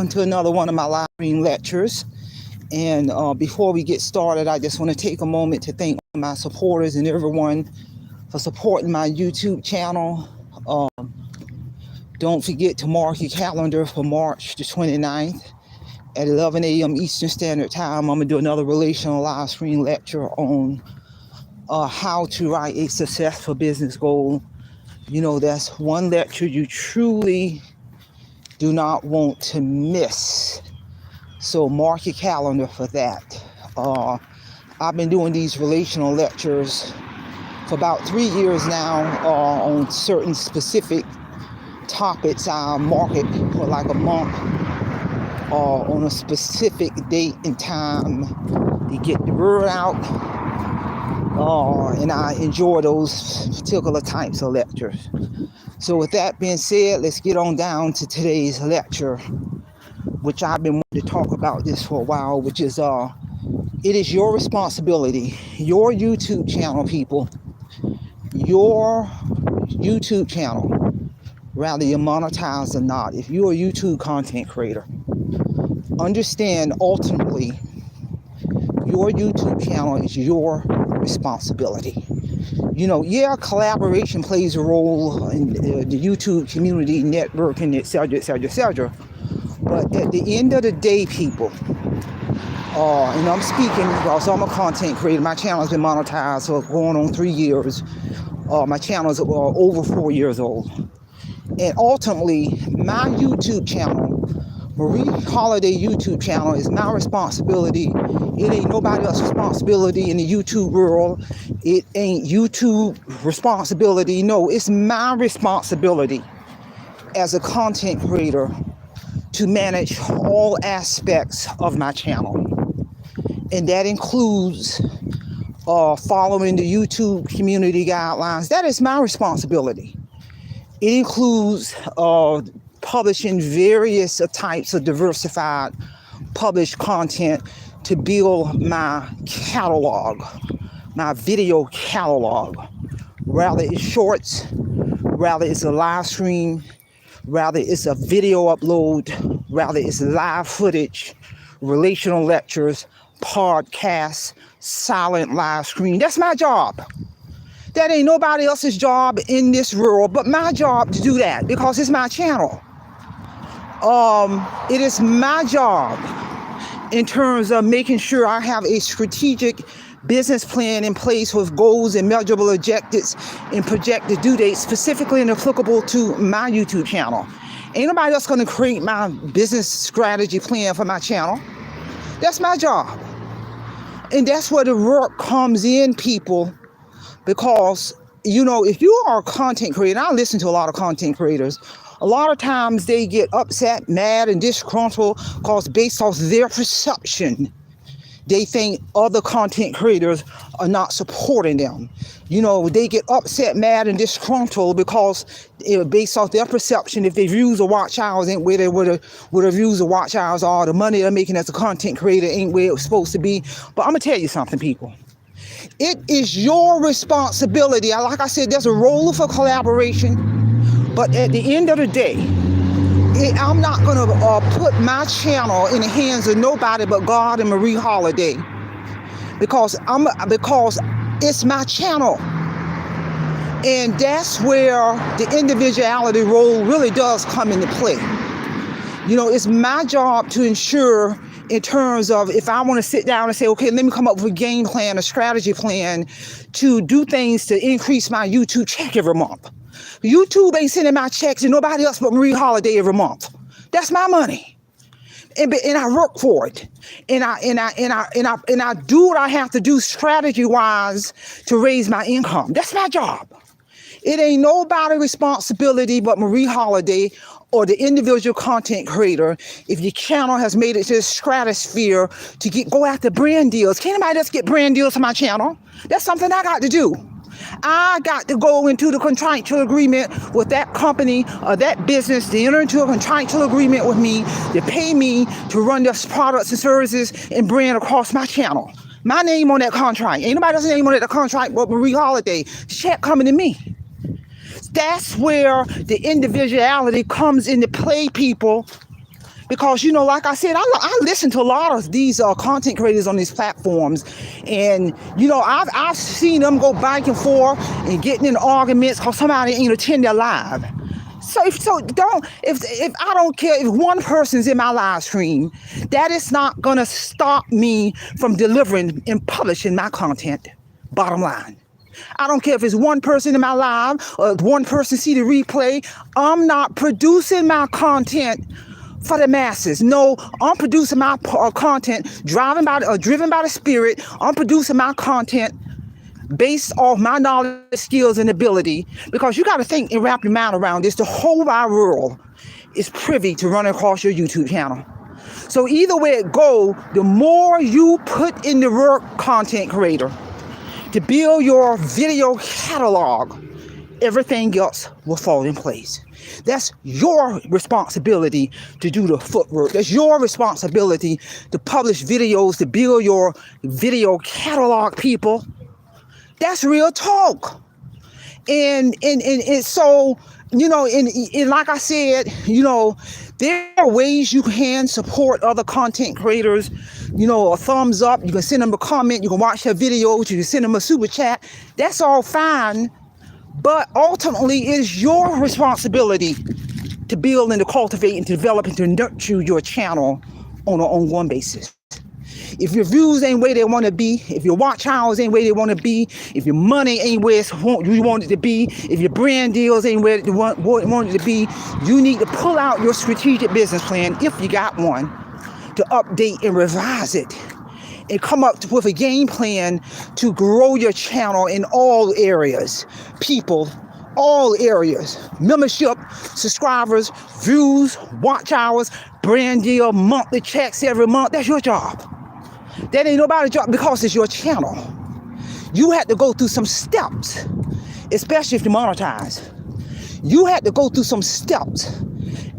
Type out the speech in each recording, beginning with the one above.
To another one of my live stream lectures. And before we get started, I just want to take a moment to thank my supporters and everyone for supporting my YouTube channel. Don't forget to mark your calendar for March the 29th at 11 a.m. Eastern Standard Time. I'm going to do another relational live stream lecture on how to write a successful business goal. You know, that's one lecture you truly do not want to miss. So mark your calendar for that. I've been doing these relational lectures for about 3 years now on certain specific topics. I mark it for like a month on a specific date and time to get the word out. And I enjoy those particular types of lectures. So with that being said, let's get on down to today's lecture, which I've been wanting to talk about this for a while, which is it is your responsibility, your YouTube channel, people, your YouTube channel, whether you monetize or not. If you're a YouTube content creator, understand ultimately your YouTube channel is your responsibility. You know, yeah, collaboration plays a role in the YouTube community, networking, etc., etc., etc. But at the end of the day, people, and I'm speaking because I'm a content creator. My channel has been monetized for going on 3 years. My channel is over 4 years old. And ultimately, my YouTube channel, Marie Holiday YouTube channel, is my responsibility. It ain't nobody else's responsibility in the YouTube world. It ain't YouTube responsibility. No, it's my responsibility as a content creator to manage all aspects of my channel. And that includes following the YouTube community guidelines. That is my responsibility. It includes publishing various types of diversified published content to build my catalog, my video catalog. Rather it's shorts, rather it's a live stream, rather it's a video upload, rather it's live footage, relational lectures, podcasts, silent live stream. That's my job. That ain't nobody else's job in this world but my job to do that, because it's my channel. It is my job in terms of making sure I have a strategic business plan in place with goals and measurable objectives and projected due dates specifically and applicable to my YouTube channel. Ain't nobody else going to create my business strategy plan for my channel. That's my job. And that's where the work comes in, people, because, you know, if you are a content creator, I listen to a lot of content creators. A lot of times they get upset, mad, and disgruntled because based off their perception, they think other content creators are not supporting them. You know, they get upset, mad, and disgruntled because based off their perception, if their views or watch hours ain't where the views or watch hours are, the money they're making as a content creator ain't where it's supposed to be. But I'm going to tell you something, people. It is your responsibility. Like I said, there's a role for collaboration. But at the end of the day, I'm not going to put my channel in the hands of nobody but God and Marie Holiday, because it's my channel. And that's where the individuality role really does come into play. You know, it's my job to ensure, in terms of if I want to sit down and say, okay, let me come up with a game plan, a strategy plan to do things to increase my YouTube check every month. YouTube ain't sending my checks to nobody else but Marie Holiday every month. That's my money. And I work for it. And I do what I have to do strategy-wise to raise my income. That's my job. It ain't nobody's responsibility but Marie Holiday or the individual content creator if your channel has made it to the stratosphere to go after brand deals. Can't anybody else get brand deals for my channel? That's something I got to do. I got to go into the contractual agreement with that company or that business to enter into a contractual agreement with me to pay me to run their products and services and brand across my channel. My name on that contract. Ain't nobody else's name on that contract but Marie Holiday. Check coming to me. That's where the individuality comes into play, people. Because, like I said, I listen to a lot of these content creators on these platforms, and I've seen them go back and forth and getting in arguments because somebody ain't attend their live. So if I don't care if one person's in my live stream, that is not gonna stop me from delivering and publishing my content. Bottom line. I don't care if it's one person in my live or one person see the replay. I'm not producing my content for the masses. No, I'm producing my content driven by the Spirit. I'm producing my content based off my knowledge, skills, and ability. Because you got to think and wrap your mind around this. The whole wide world is privy to run across your YouTube channel. So either way it go, the more you put in the work, content creator, to build your video catalog, everything else will fall in place. That's your responsibility to do the footwork. That's your responsibility to publish videos, to build your video catalog, people. That's real talk. And so, and like I said, there are ways you can support other content creators. A thumbs up, you can send them a comment, you can watch their videos, you can send them a super chat. That's all fine. But ultimately, it is your responsibility to build and to cultivate and to develop and to nurture your channel on an ongoing basis. If your views ain't where they want to be, if your watch hours ain't where they want to be, if your money ain't where you want it to be, if your brand deals ain't where you want it to be, you need to pull out your strategic business plan, if you got one, to update and revise it and come up with a game plan to grow your channel in all areas. People, all areas. Membership, subscribers, views, watch hours, brand deal, monthly checks every month. That's your job. That ain't nobody's job because it's your channel. You had to go through some steps, especially if you monetize. You had to go through some steps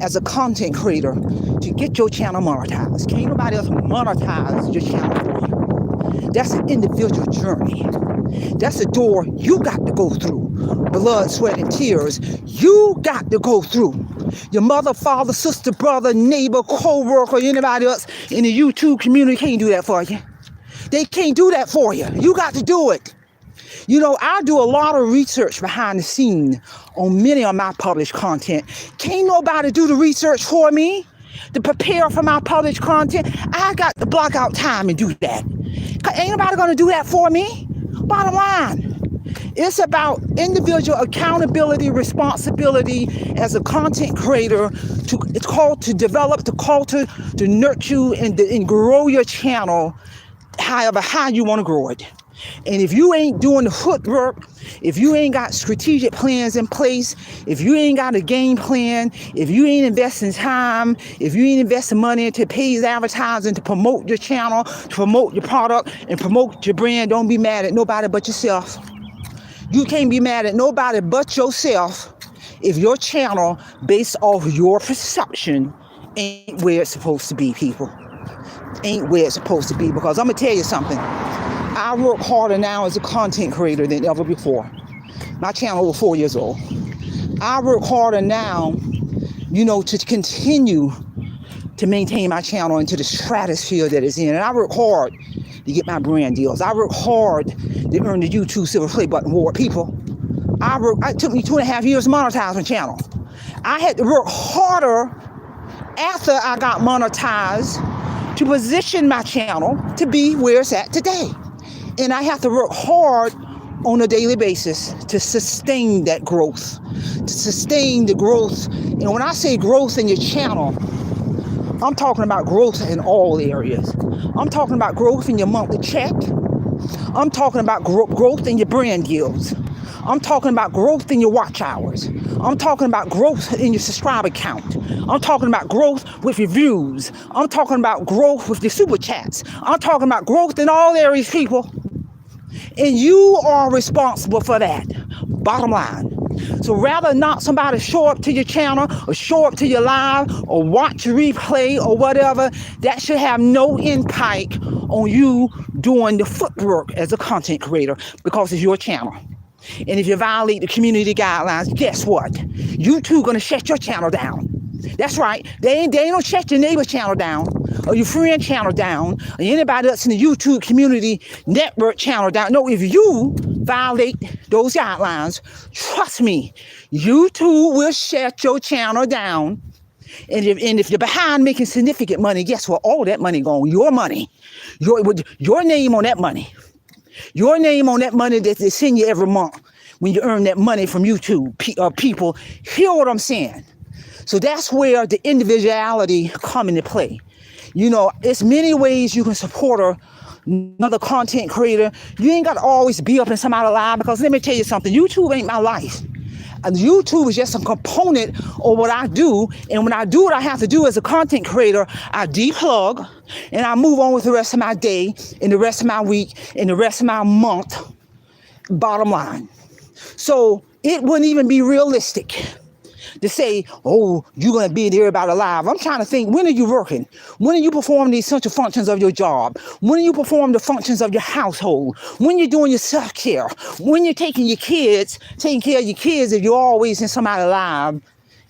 as a content creator to get your channel monetized. Can't nobody else monetize your channel for you. That's an individual journey. That's a door you got to go through. Blood, sweat, and tears. You got to go through. Your mother, father, sister, brother, neighbor, co-worker, anybody else in the YouTube community can't do that for you. They can't do that for you. You got to do it. I do a lot of research behind the scene on many of my published content. Can't nobody do the research for me to prepare for my published content. I got to block out time and do that. Ain't nobody going to do that for me. Bottom line, it's about individual accountability, responsibility as a content creator. It's called to develop, to cultivate, to nurture, and grow your channel however how you want to grow it. And if you ain't doing the footwork, if you ain't got strategic plans in place, if you ain't got a game plan, if you ain't investing time, if you ain't investing money into paid advertising to promote your channel, to promote your product, and promote your brand, don't be mad at nobody but yourself. You can't be mad at nobody but yourself if your channel, based off your perception, ain't where it's supposed to be, people. Ain't where it's supposed to be. Because I'm going to tell you something. I work harder now as a content creator than ever before. My channel was 4 years old. I work harder now, to continue to maintain my channel into the stratosphere that it's in. And I work hard to get my brand deals. I work hard to earn the YouTube Silver Play Button Award. People, it took me 2.5 years to monetize my channel. I had to work harder after I got monetized to position my channel to be where it's at today. And I have to work hard on a daily basis to sustain that growth, to sustain the growth. And when I say growth in your channel, I'm talking about growth in all areas. I'm talking about growth in your monthly check. I'm talking about growth in your brand deals. I'm talking about growth in your watch hours. I'm talking about growth in your subscriber count. I'm talking about growth with your views. I'm talking about growth with your super chats. I'm talking about growth in all areas, people. And you are responsible for that. Bottom line. So rather not somebody show up to your channel or show up to your live or watch a replay or whatever, that should have no impact on you doing the footwork as a content creator because it's your channel. And if you violate the community guidelines, guess what? YouTube gonna shut your channel down. That's right. They ain't don't shut your neighbor's channel down or your friend channel down or anybody else in the YouTube community network channel down. No, if you violate those guidelines, trust me, YouTube will shut your channel down. And if you're behind making significant money, guess what? All that money gone. Your money. Your name on that money. Your name on that money that they send you every month when you earn that money from YouTube. People, hear what I'm saying? So that's where the individuality come into play. You know, it's many ways you can support another content creator. You ain't got to always be up in somebody's live, because let me tell you something, YouTube ain't my life. And YouTube is just a component of what I do. And when I do what I have to do as a content creator, I deplug and I move on with the rest of my day and the rest of my week and the rest of my month, bottom line. So it wouldn't even be realistic to say, oh, you're going to be there about alive. I'm trying to think, when are you working? When are you performing the essential functions of your job? When are you performing the functions of your household? When you're doing your self-care? When you're taking care of your kids, if you're always in somebody's life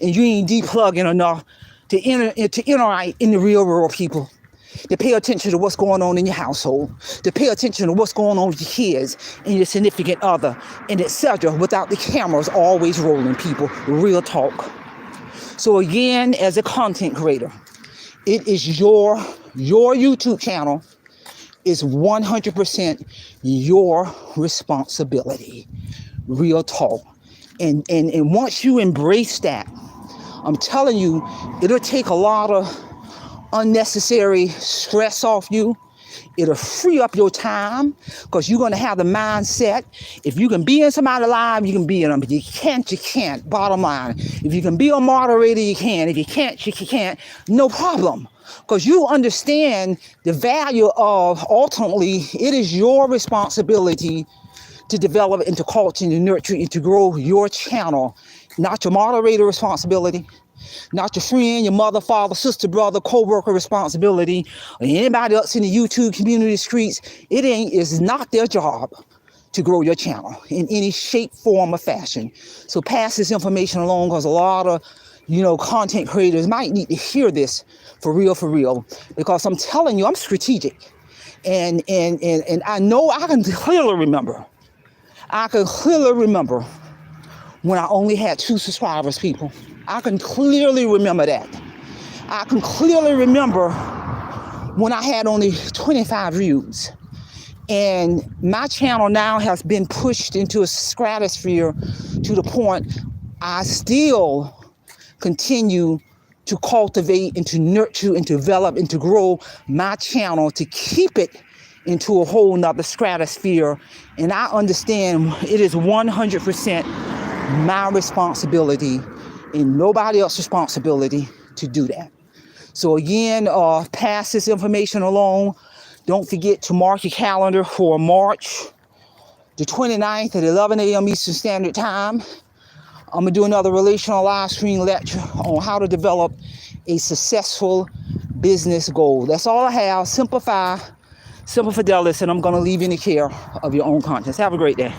and you ain't deplugging enough to interact in the real world, people. To pay attention to what's going on in your household, to pay attention to what's going on with your kids and your significant other, and etc. Without the cameras always rolling, people. Real talk. So again, as a content creator, it is your YouTube channel is 100% your responsibility. Real talk. And once you embrace that, I'm telling you, it'll take a lot of unnecessary stress off you. It'll free up your time, because you're going to have the mindset, if you can be in somebody's live, you can be in them. If you can't, you can't. Bottom line. If you can be a moderator, you can. If you can't, you can't. No problem. Because you understand the value of, ultimately, it is your responsibility to develop and to culture and to nurture and to grow your channel. Not your moderator responsibility. Not your friend, your mother, father, sister, brother, co-worker responsibility, or anybody else in the YouTube community streets. It's not their job to grow your channel in any shape, form, or fashion. So pass this information along, because a lot of, content creators might need to hear this for real, because I'm telling you, I'm strategic. And I know I can clearly remember when I only had 2 subscribers, people. I can clearly remember that. I can clearly remember when I had only 25 views. And my channel now has been pushed into a stratosphere to the point I still continue to cultivate and to nurture and to develop and to grow my channel to keep it into a whole nother stratosphere. And I understand it is 100% my responsibility and nobody else's responsibility to do that. So again, pass this information along. Don't forget to mark your calendar for March the 29th at 11 a.m. Eastern Standard Time. I'm going to do another relational live stream lecture on how to develop a successful business goal. That's all I have. Simplify, simple fidelis, and I'm going to leave you in the care of your own conscience. Have a great day.